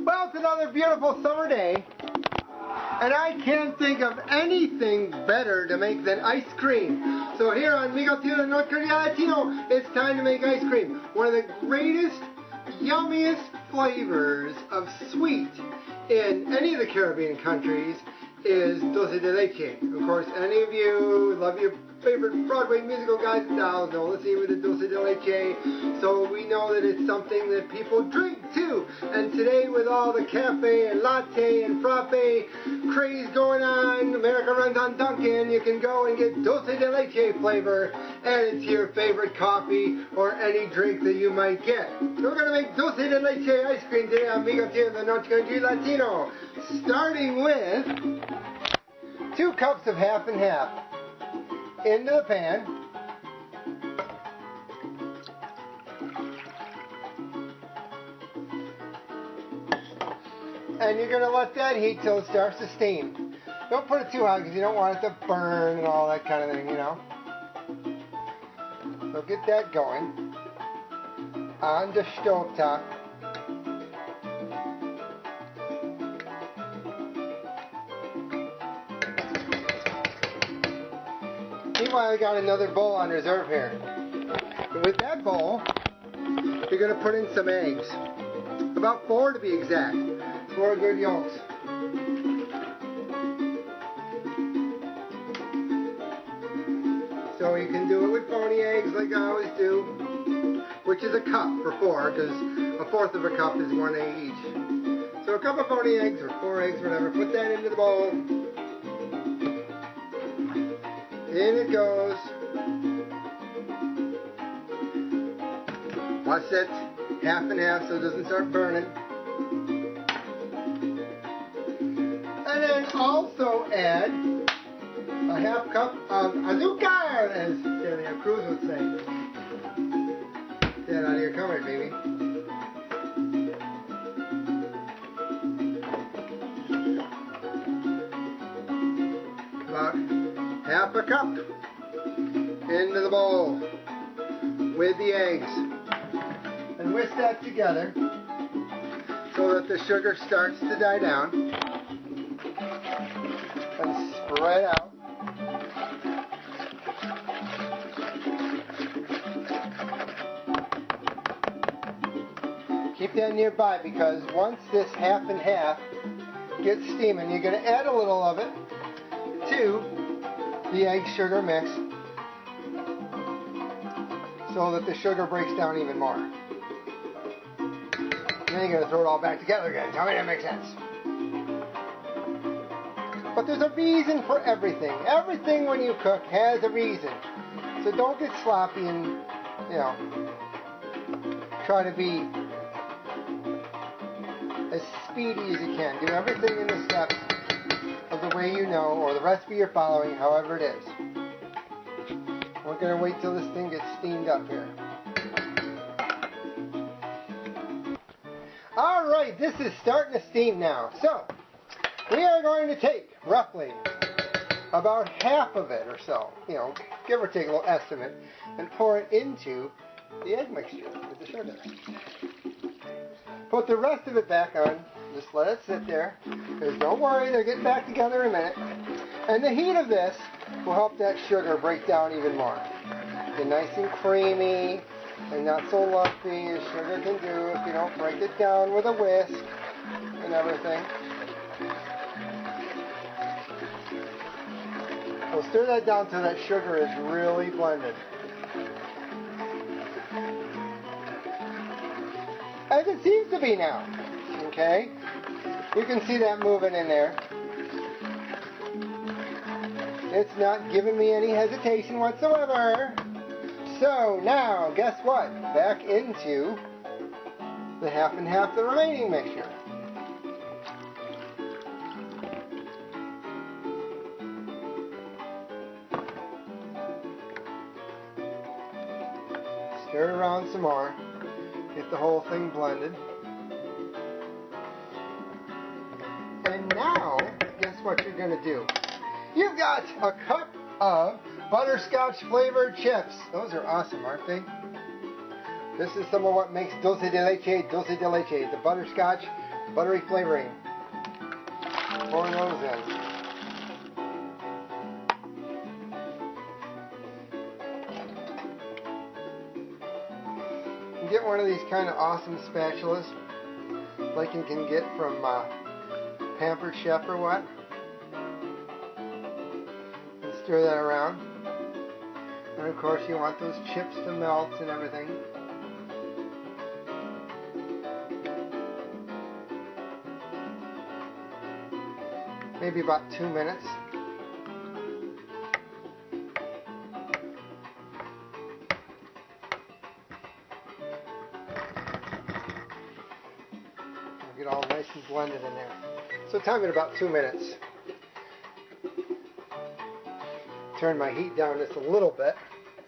Well, it's another beautiful summer day, and I can't think of anything better to make than ice cream. So here on Migueltio and North Korea Latino, it's time to make ice cream. One of the greatest, yummiest flavors of sweet in any of the Caribbean countries is Dulce De Leche. Of course, any of you love your favorite Broadway musical guys and dolls know the scene with the Dulce De Leche, so we know that it's something that people drink too. And today, with all the cafe and latte and frappe craze going on, America runs on Dunkin', you can go and get Dulce De Leche flavor, and it's your favorite coffee or any drink that you might get. So we're going to make Dulce De Leche ice cream today on Migueltio, the North Country Latino, starting with 2 cups of half and half into the pan. And you're going to let that heat till it starts to steam. Don't put it too hot because you don't want it to burn and all that kind of thing, you know. So get that going on the stove top. Meanwhile, I got another bowl on reserve here. And with that bowl, you're going to put in some eggs. About 4 to be exact. 4 good yolks. So you can do it with phony eggs like I always do, which is a cup for 4, because 1/4 of a cup is 1 egg each. So a cup of phony eggs or 4 eggs, whatever. Put that into the bowl. In it goes. Watch that half and half so it doesn't start burning. And then also add a half cup of azúcar, as Celia Cruz would say. Get that out of your cupboard, baby. About half a cup into the bowl with the eggs, and whisk that together so that the sugar starts to die down and spread out. Keep that nearby, because once this half and half gets steaming, you're going to add a little of it to the egg sugar mix so that the sugar breaks down even more. And then you're going to throw it all back together again. Tell me that makes sense. But there's a reason for everything. Everything when you cook has a reason. So don't get sloppy and, you know, try to be as speedy as you can. Do everything in the steps of the way you know, or the recipe you're following, however it is. We're going to wait till this thing gets steamed up here. Alright, this is starting to steam now. So, we are going to take roughly about half of it or so, you know, give or take a little estimate, and pour it into the egg mixture with the sugar. Put the rest of it back on. Just let it sit there, because don't worry, they're getting back together in a minute. And the heat of this will help that sugar break down even more. Get nice and creamy and not so lumpy as sugar can do if you don't break it down with a whisk and everything. So stir that down till that sugar is really blended. As it seems to be now. Okay? You can see that moving in there. It's not giving me any hesitation whatsoever. So now, guess what? Back into the half and half the remaining mixture. Stir it around some more. Get the whole thing blended. And now, guess what you're going to do? You've got a cup of butterscotch flavored chips. Those are awesome, aren't they? This is some of what makes Dulce De Leche Dulce De Leche. The butterscotch, buttery flavoring. Pour those in. You get one of these kind of awesome spatulas, like you can get from Pampered Chef or what. And stir that around. And of course you want those chips to melt and everything. Maybe about 2 minutes. Get all nice and blended in there. So time it about 2 minutes. Turn my heat down just a little bit,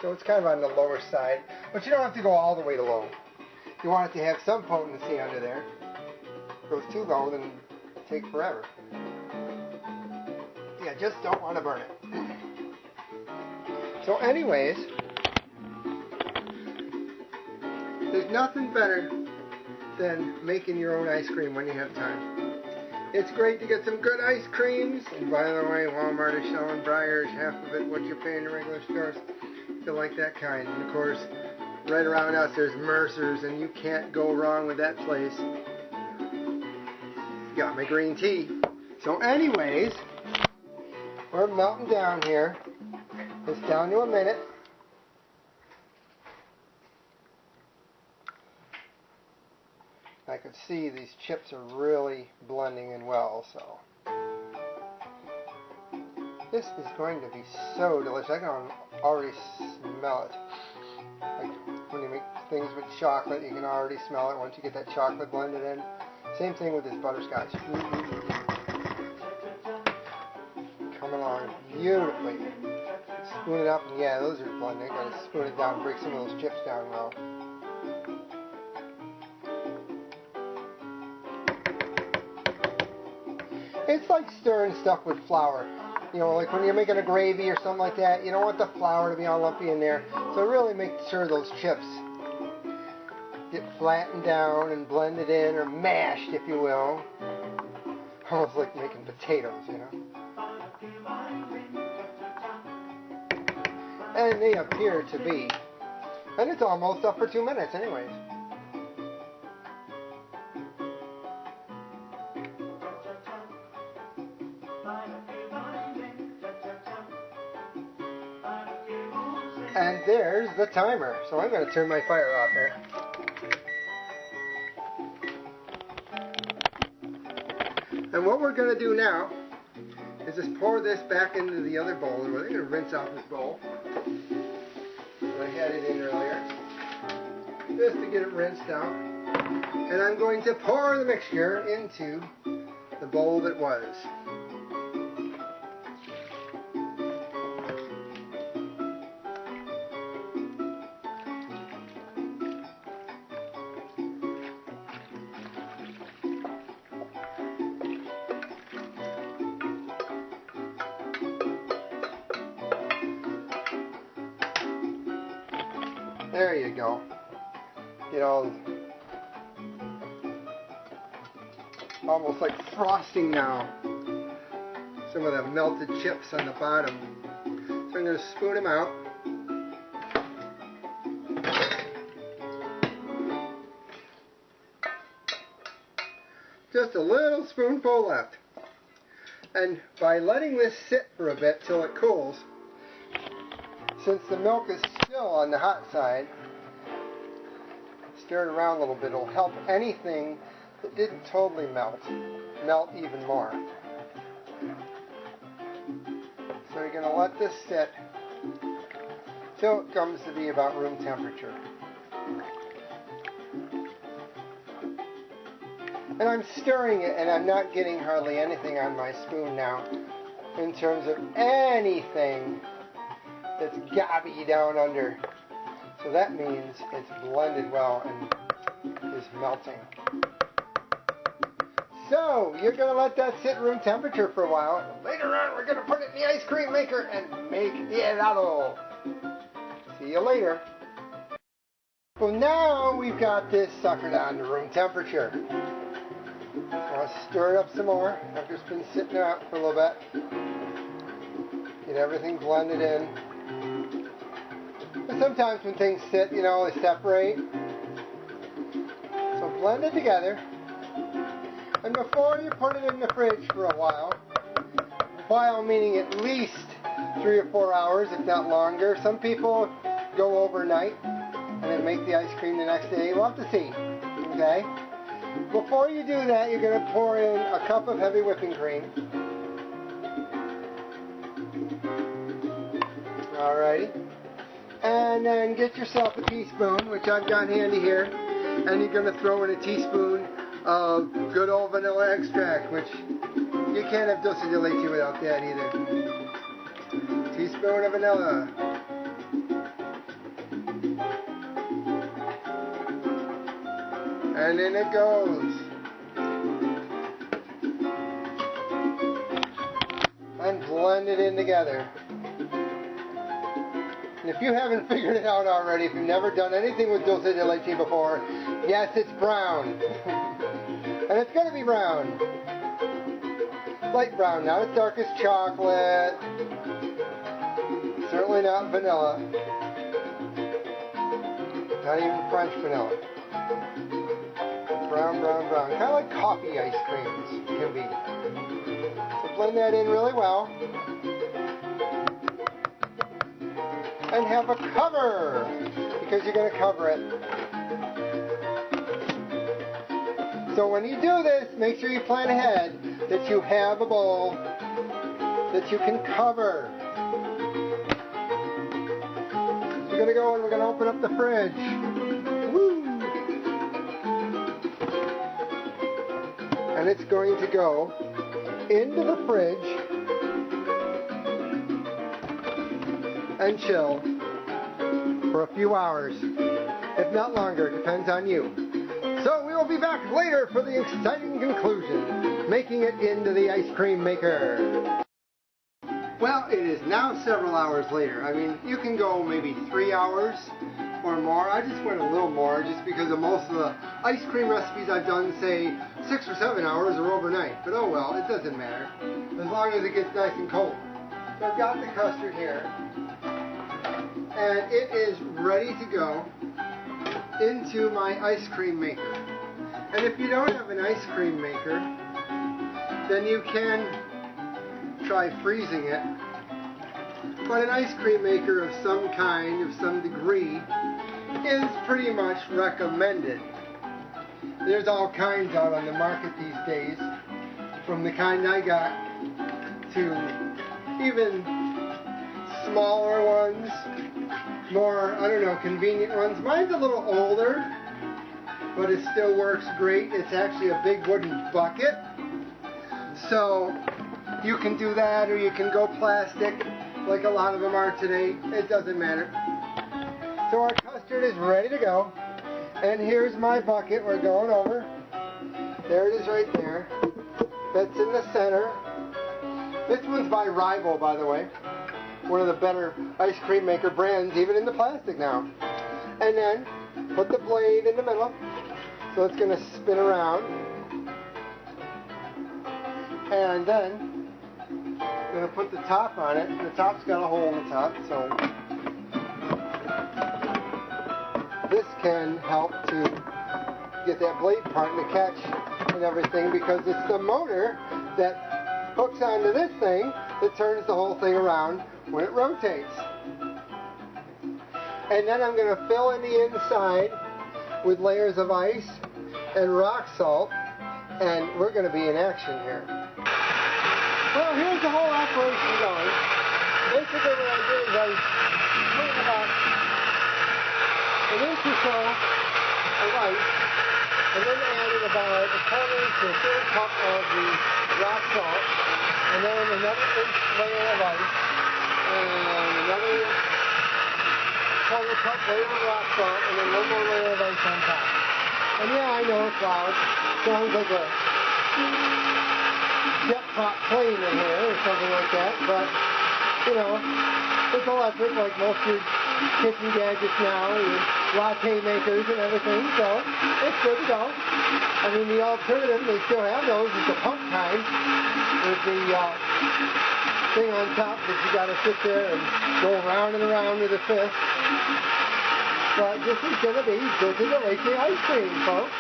so it's kind of on the lower side, but you don't have to go all the way to low. You want it to have some potency under there. If it goes too low, then it'll take forever. Yeah, just don't want to burn it. So anyways, there's nothing better than making your own ice cream when you have time. It's great to get some good ice creams, and by the way, Walmart is selling Breyers, half of it what you pay in the regular stores, if you like that kind. And of course, right around us there's Mercer's, and you can't go wrong with that place. Got my green tea. So anyways, we're melting down here. It's down to a minute. I could see these chips are really blending in well, so this is going to be so delicious. I can already smell it. Like when you make things with chocolate, you can already smell it once you get that chocolate blended in. Same thing with this butterscotch. Coming along beautifully. Spoon it up, and yeah, those are blending. Gotta spoon it down, break some of those chips down well. It's like stirring stuff with flour. You know, like when you're making a gravy or something like that, you don't want the flour to be all lumpy in there. So really make sure those chips get flattened down and blended in, or mashed, if you will. Almost like making potatoes, you know. And they appear to be. And it's almost up for 2 minutes anyways. And there's the timer. So I'm going to turn my fire off here. And what we're going to do now is just pour this back into the other bowl. We're going to rinse out this bowl. I had it in earlier. Just to get it rinsed out. And I'm going to pour the mixture into the bowl that was. There you go. Get all almost like frosting now. Some of the melted chips on the bottom. So I'm going to spoon them out. Just a little spoonful left. And by letting this sit for a bit till it cools, since the milk is still on the hot side, stir it around a little bit. It'll help anything that didn't totally melt even more. So you're going to let this sit till it comes to be about room temperature. And I'm stirring it, and I'm not getting hardly anything on my spoon now in terms of anything that's gobby down under. So that means it's blended well and is melting. So you're going to let that sit room temperature for a while. Later on we're going to put it in the ice cream maker and make the helado. See you later. So now we've got this sucker down to room temperature. I'll stir it up some more after it's been sitting out for a little bit. Get everything blended in. But sometimes when things sit, you know, they separate. So blend it together. And before you put it in the fridge for a while meaning at least 3 or 4 hours, if not longer. Some people go overnight and then make the ice cream the next day. We'll have to see. Okay? Before you do that, you're going to pour in a cup of heavy whipping cream. Alrighty. And then get yourself a teaspoon, which I've got handy here. And you're going to throw in a teaspoon of good old vanilla extract, which you can't have Dulce De Leche without that either. Teaspoon of vanilla. And in it goes. And blend it in together. And if you haven't figured it out already, if you've never done anything with Dulce De Leche before, yes, it's brown. And it's going to be brown. Light brown, not as dark as chocolate. Certainly not vanilla. Not even French vanilla. Brown, brown, brown. Kind of like coffee ice creams can be. So blend that in really well. And have a cover, because you're going to cover it. So when you do this, make sure you plan ahead that you have a bowl that you can cover. We're going to go and we're going to open up the fridge. Woo! And it's going to go into the fridge and chill for a few hours, if not longer, depends on you. So we will be back later for the exciting conclusion, making it into the ice cream maker. Well, it is now several hours later. I mean, you can go maybe 3 hours or more. I just went a little more just because of most of the ice cream recipes I've done say 6 or 7 hours or overnight. But oh well, it doesn't matter, as long as it gets nice and cold. So I've got the custard here. And it is ready to go into my ice cream maker. And if you don't have an ice cream maker, then you can try freezing it. But an ice cream maker of some kind, of some degree, is pretty much recommended. There's all kinds out on the market these days, from the kind I got to even smaller ones, more, I don't know, convenient ones. Mine's a little older, but it still works great. It's actually a big wooden bucket. So you can do that, or you can go plastic, like a lot of them are today. It doesn't matter. So our custard is ready to go. And here's my bucket we're going over. There it is right there. That's in the center. This one's by Rival, by the way. One of the better ice cream maker brands, even in the plastic now. And then put the blade in the middle, so it's going to spin around. And then I'm going to put the top on it. The top's got a hole in the top, so this can help to get that blade part in the catch and everything, because it's the motor that hooks onto this thing that turns the whole thing around when it rotates. And then I'm going to fill in the inside with layers of ice and rock salt, and we're going to be in action here. Well, here's the whole operation going. Basically what I did is I put about an inch or so of ice, and then added about a quarter to a third cup of the rock salt, and then another inch layer of ice, and another quarter cup layer of rock salt, and then one more layer of ice on top. And yeah, I know it's loud. Sounds like a jet prop plane in here or something like that, but you know, it's electric like most of your kitchen gadgets now, and latte makers and everything, so it's good to go. I mean, the alternative, they still have those, is the pump kind, with the thing on top that you got to sit there and go around and around with a fist. But this is going to be Dulce De Leche ice cream, folks.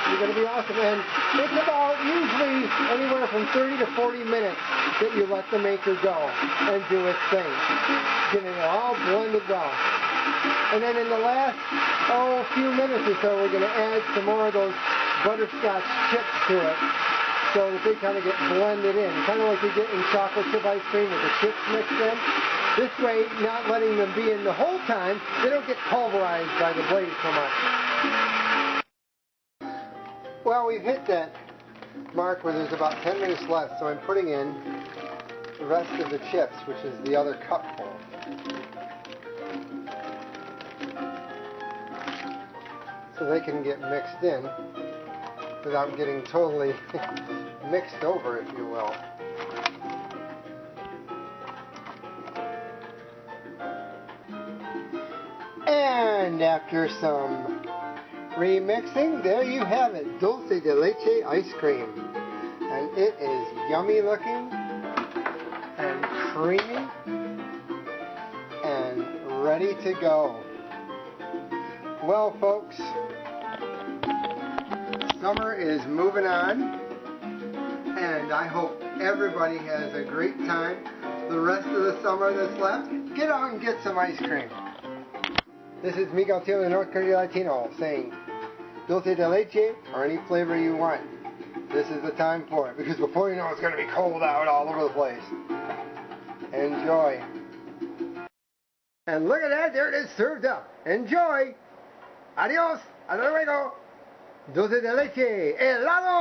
It's going to be awesome. And it's about usually anywhere from 30 to 40 minutes that you let the maker go and do its thing, getting it all blended well. And then in the last, few minutes or so, we're going to add some more of those butterscotch chips to it, so that they kind of get blended in, kind of like you get in chocolate chip ice cream with the chips mixed in. This way, not letting them be in the whole time, they don't get pulverized by the blade so much. Well, we've hit that mark where there's about 10 minutes left, so I'm putting in the rest of the chips, which is the other cupful. So they can get mixed in without getting totally mixed over, if you will. And after some remixing, there you have it, Dulce De Leche ice cream. And it is yummy looking and creamy and ready to go. Well, folks, summer is moving on, and I hope everybody has a great time the rest of the summer that's left. Get out and get some ice cream. This is Migueltio, the North Korea Latino, saying Dulce De Leche or any flavor you want. This is the time for it, because before you know it's going to be cold out all over the place. Enjoy. And look at that, there it is served up. Enjoy. Adios. Hasta luego. Dulce de leche. Helado.